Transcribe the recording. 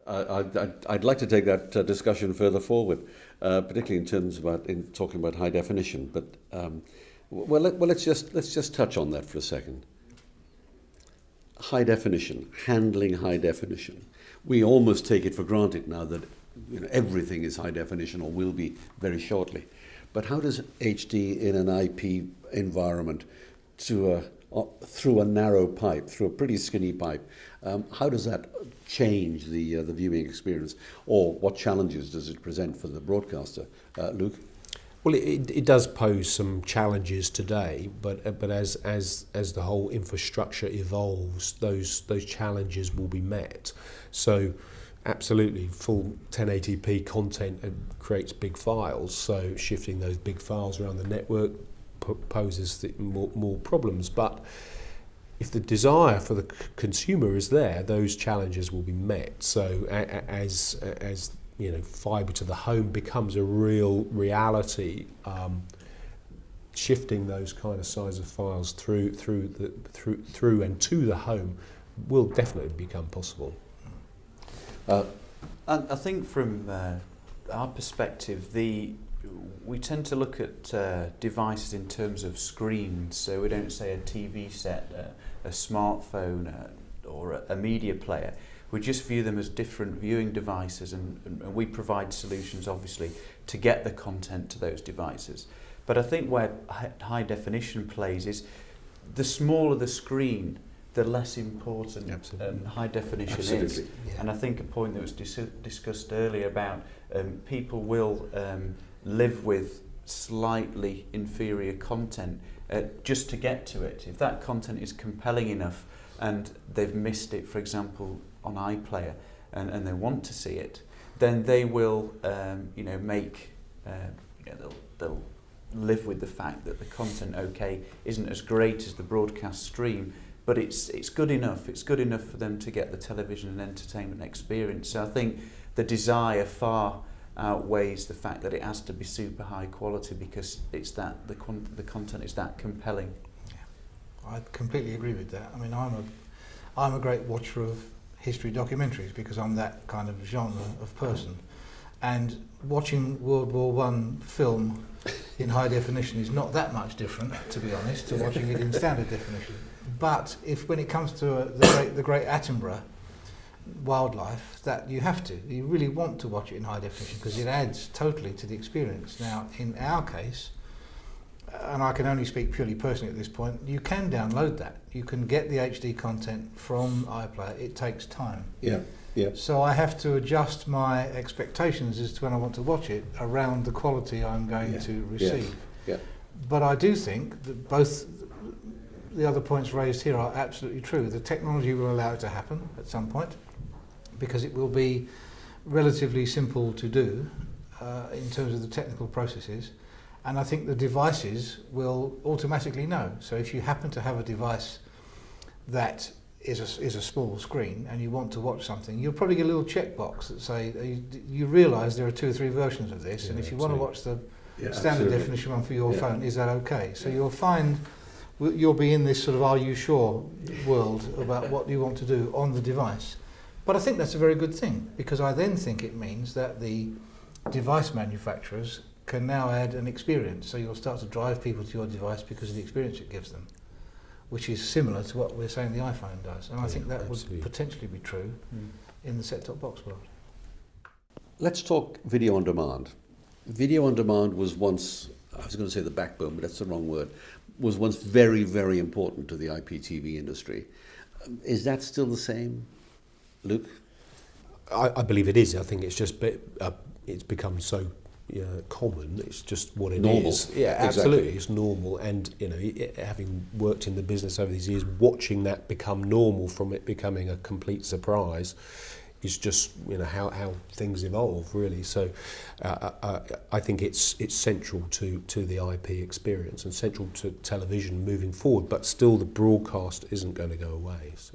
I'd like to take that discussion further forward, particularly in terms of in talking about high definition. But let's just touch on that for a second. High definition, handling high definition. We almost take it for granted now that everything is high definition or will be very shortly. But how does HD in an IP environment through a narrow pipe, through a pretty skinny pipe, how does that change the viewing experience, or what challenges does it present for the broadcaster? Luke? Well, it does pose some challenges today, but as the whole infrastructure evolves, those challenges will be met. So, absolutely, full 1080p content creates big files. So, shifting those big files around the network poses more problems. But if the desire for the consumer is there, those challenges will be met. So, as fibre to the home becomes a real reality, shifting those kind of size of files through and to the home will definitely become possible. I think from our perspective, we tend to look at devices in terms of screens. So we don't say a TV set, a smartphone, or a media player. We just view them as different viewing devices, and we provide solutions, obviously, to get the content to those devices. But I think where high definition plays is the smaller the screen, the less important high definition is. Yeah. And I think a point that was discussed earlier about people will live with slightly inferior content just to get to it. If that content is compelling enough and they've missed it, for example, on iPlayer, and they want to see it, then they will, they'll live with the fact that the content, isn't as great as the broadcast stream, but it's good enough. It's good enough for them to get the television and entertainment experience. So I think the desire far outweighs the fact that it has to be super high quality, because it's that the content is that compelling. Yeah, I completely agree with that. I mean, I'm a great watcher of history documentaries because I'm that kind of genre of person, and watching World War One film in high definition is not that much different, to be honest, to watching it in standard definition. But when it comes to the great Attenborough wildlife, that you really want to watch it in high definition because it adds totally to the experience. Now, in our case, and I can only speak purely personally at this point, you can download that. You can get the HD content from iPlayer. It takes time. Yeah. So I have to adjust my expectations as to when I want to watch it around the quality I'm going to receive. Yeah. But I do think that both the other points raised here are absolutely true. The technology will allow it to happen at some point because it will be relatively simple to do in terms of the technical processes. And I think the devices will automatically know. So if you happen to have a device that is a small screen and you want to watch something, you'll probably get a little checkbox that say you realise there are 2 or 3 versions of this, and if you want to watch the standard definition one for your phone, is that okay? So you'll find you'll be in this sort of "are you sure" world about what you want to do on the device. But I think that's a very good thing, because I then think it means that the device manufacturers can now add an experience. So you'll start to drive people to your device because of the experience it gives them, which is similar to what we're saying the iPhone does. And I think that would potentially be true in the set-top box world. Let's talk video on demand. Video on demand was once, I was going to say the backbone, but that's the wrong word, was once very, very important to the IPTV industry. Is that still the same, Luke? I believe it is. I think it's just it's become so common. It's just what it is. Yeah, absolutely. It's normal. And having worked in the business over these years, watching that become normal from it becoming a complete surprise is just how things evolve, really. So I think it's central to the IP experience and central to television moving forward. But still, the broadcast isn't going to go away. So.